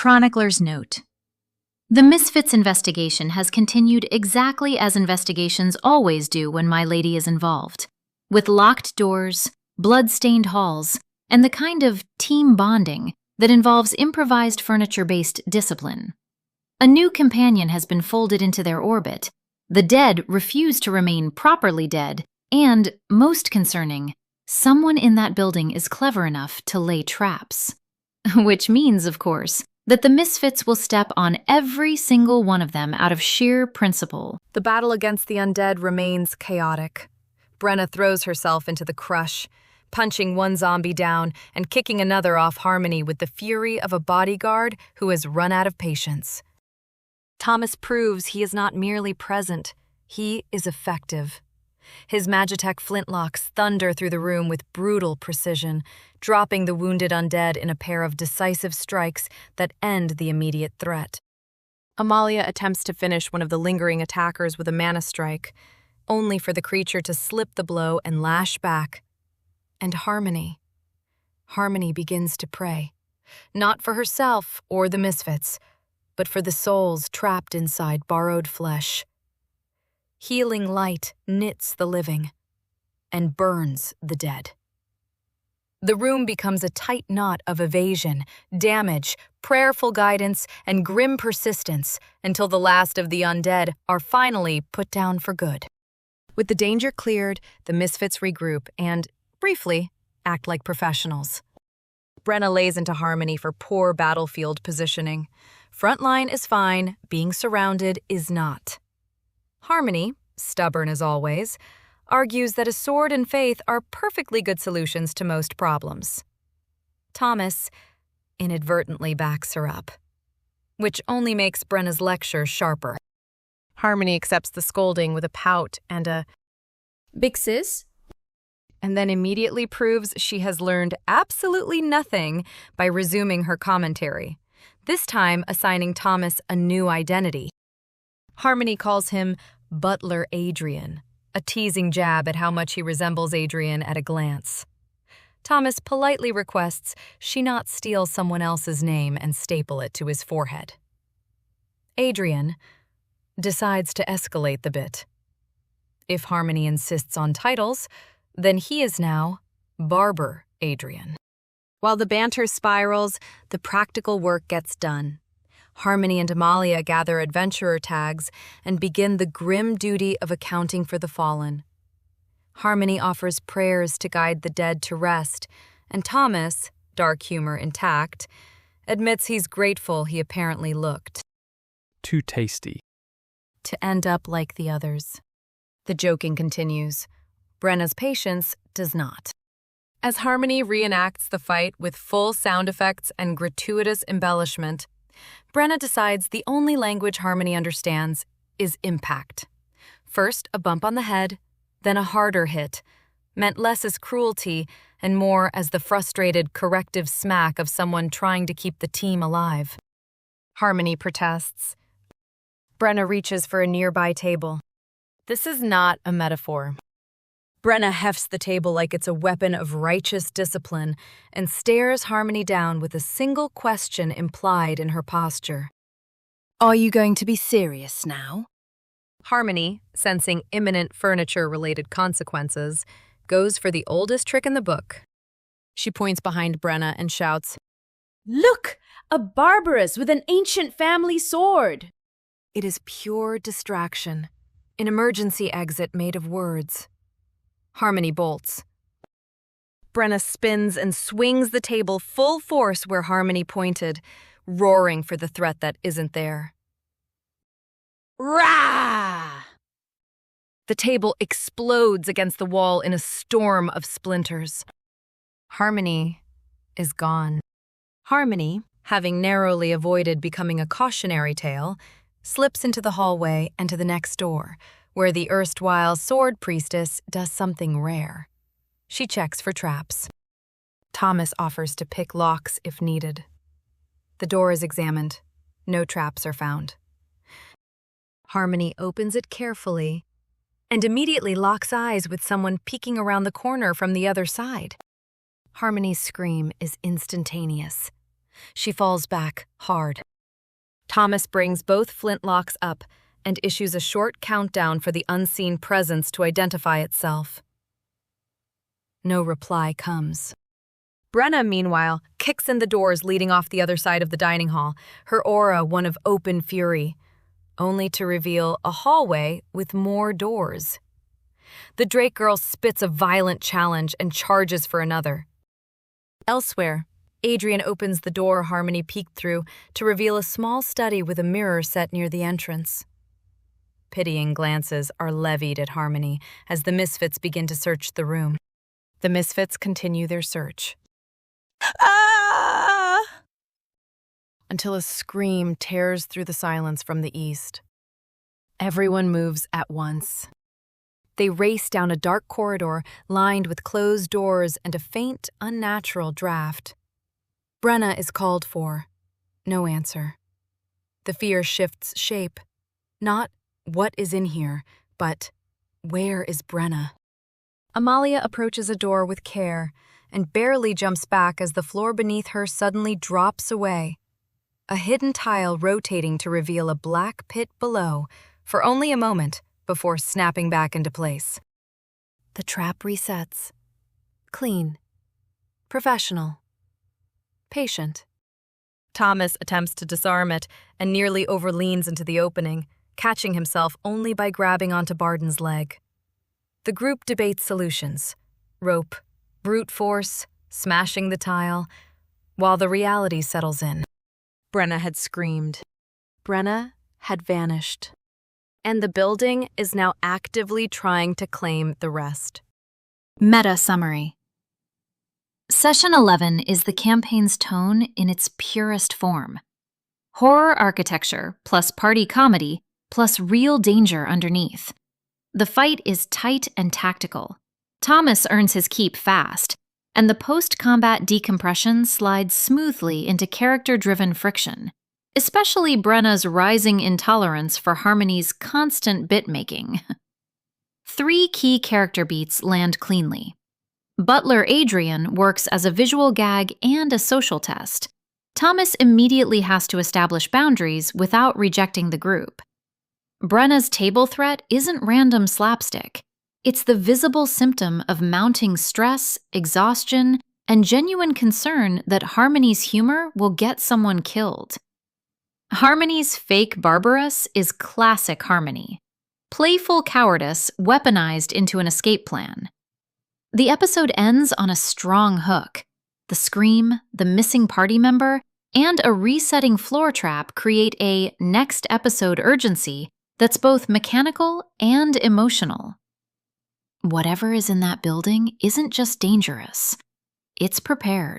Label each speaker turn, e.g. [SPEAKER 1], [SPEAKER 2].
[SPEAKER 1] Chronicler's Note: The Misfits investigation has continued exactly as investigations always do when my lady is involved, with locked doors, blood-stained halls, and the kind of team bonding that involves improvised furniture-based discipline. A new companion has been folded into their orbit. The dead refuse to remain properly dead, and, most concerning, someone in that building is clever enough to lay traps. Which means, of course, that the Misfits will step on every single one of them out of sheer principle.
[SPEAKER 2] The battle against the undead remains chaotic. Brenna throws herself into the crush, punching one zombie down and kicking another off Harmony with the fury of a bodyguard who has run out of patience. Thomas proves he is not merely present, he is effective. His Magitech flintlocks thunder through the room with brutal precision, dropping the wounded undead in a pair of decisive strikes that end the immediate threat. Amalia attempts to finish one of the lingering attackers with a mana strike, only for the creature to slip the blow and lash back. And Harmony begins to pray, not for herself or the Misfits, but for the souls trapped inside borrowed flesh. Healing light knits the living and burns the dead. The room becomes a tight knot of evasion, damage, prayerful guidance, and grim persistence until the last of the undead are finally put down for good. With the danger cleared, the Misfits regroup and, briefly, act like professionals. Brenna lays into Harmony for poor battlefield positioning. Frontline is fine, being surrounded is not. Harmony, stubborn as always, argues that a sword and faith are perfectly good solutions to most problems. Thomas inadvertently backs her up, which only makes Brenna's lecture sharper. Harmony accepts the scolding with a pout and a
[SPEAKER 3] "Big sis?"
[SPEAKER 2] and then immediately proves she has learned absolutely nothing by resuming her commentary, this time assigning Thomas a new identity. Harmony calls him Butler Adrian, a teasing jab at how much he resembles Adrian at a glance. Thomas politely requests she not steal someone else's name and staple it to his forehead. Adrian decides to escalate the bit. If Harmony insists on titles, then he is now Barber Adrian. While the banter spirals, the practical work gets done. Harmony and Amalia gather adventurer tags and begin the grim duty of accounting for the fallen. Harmony offers prayers to guide the dead to rest, and Thomas, dark humor intact, admits he's grateful he apparently looked
[SPEAKER 4] too tasty
[SPEAKER 2] to end up like the others. The joking continues. Brenna's patience does not. As Harmony reenacts the fight with full sound effects and gratuitous embellishment, Brenna decides the only language Harmony understands is impact. First, a bump on the head, then a harder hit, meant less as cruelty and more as the frustrated, corrective smack of someone trying to keep the team alive. Harmony protests. Brenna reaches for a nearby table. This is not a metaphor. Brenna hefts the table like it's a weapon of righteous discipline and stares Harmony down with a single question implied in her posture.
[SPEAKER 3] "Are you going to be serious now?"
[SPEAKER 2] Harmony, sensing imminent furniture-related consequences, goes for the oldest trick in the book. She points behind Brenna and shouts,
[SPEAKER 3] "Look! A barbarous with an ancient family sword!"
[SPEAKER 2] It is pure distraction, an emergency exit made of words. Harmony bolts. Brenna spins and swings the table full force where Harmony pointed, roaring for the threat that isn't there.
[SPEAKER 3] Rah!
[SPEAKER 2] The table explodes against the wall in a storm of splinters. Harmony is gone. Harmony, having narrowly avoided becoming a cautionary tale, slips into the hallway and to the next door, where the erstwhile sword priestess does something rare. She checks for traps. Thomas offers to pick locks if needed. The door is examined. No traps are found. Harmony opens it carefully and immediately locks eyes with someone peeking around the corner from the other side. Harmony's scream is instantaneous. She falls back, hard. Thomas brings both flintlocks up and issues a short countdown for the unseen presence to identify itself. No reply comes. Brenna, meanwhile, kicks in the doors leading off the other side of the dining hall, her aura one of open fury, only to reveal a hallway with more doors. The Drake girl spits a violent challenge and charges for another. Elsewhere, Adrian opens the door Harmony peeked through to reveal a small study with a mirror set near the entrance. Pitying glances are levied at Harmony as the Misfits begin to search the room. The Misfits continue their search. Ah! Until a scream tears through the silence from the east. Everyone moves at once. They race down a dark corridor lined with closed doors and a faint, unnatural draft. Brenna is called for. No answer. The fear shifts shape. Not what is in here, but where is Brenna? Amalia approaches a door with care and barely jumps back as the floor beneath her suddenly drops away. A hidden tile rotating to reveal a black pit below for only a moment before snapping back into place. The trap resets. Clean. Professional. Patient. Thomas attempts to disarm it and nearly overleans into the opening, catching himself only by grabbing onto Barden's leg. The group debates solutions. Rope, brute force, smashing the tile, while the reality settles in. Brenna had screamed. Brenna had vanished. And the building is now actively trying to claim the rest.
[SPEAKER 1] Meta summary. Session 11 is the campaign's tone in its purest form. Horror architecture plus party comedy plus real danger underneath. The fight is tight and tactical. Thomas earns his keep fast, and the post-combat decompression slides smoothly into character-driven friction, especially Brenna's rising intolerance for Harmony's constant bit-making. 3 key character beats land cleanly. Butler Adrian works as a visual gag and a social test. Thomas immediately has to establish boundaries without rejecting the group. Brenna's table threat isn't random slapstick. It's the visible symptom of mounting stress, exhaustion, and genuine concern that Harmony's humor will get someone killed. Harmony's fake Barbarous is classic Harmony. Playful cowardice weaponized into an escape plan. The episode ends on a strong hook. The scream, the missing party member, and a resetting floor trap create a next episode urgency that's both mechanical and emotional. Whatever is in that building isn't just dangerous, it's prepared.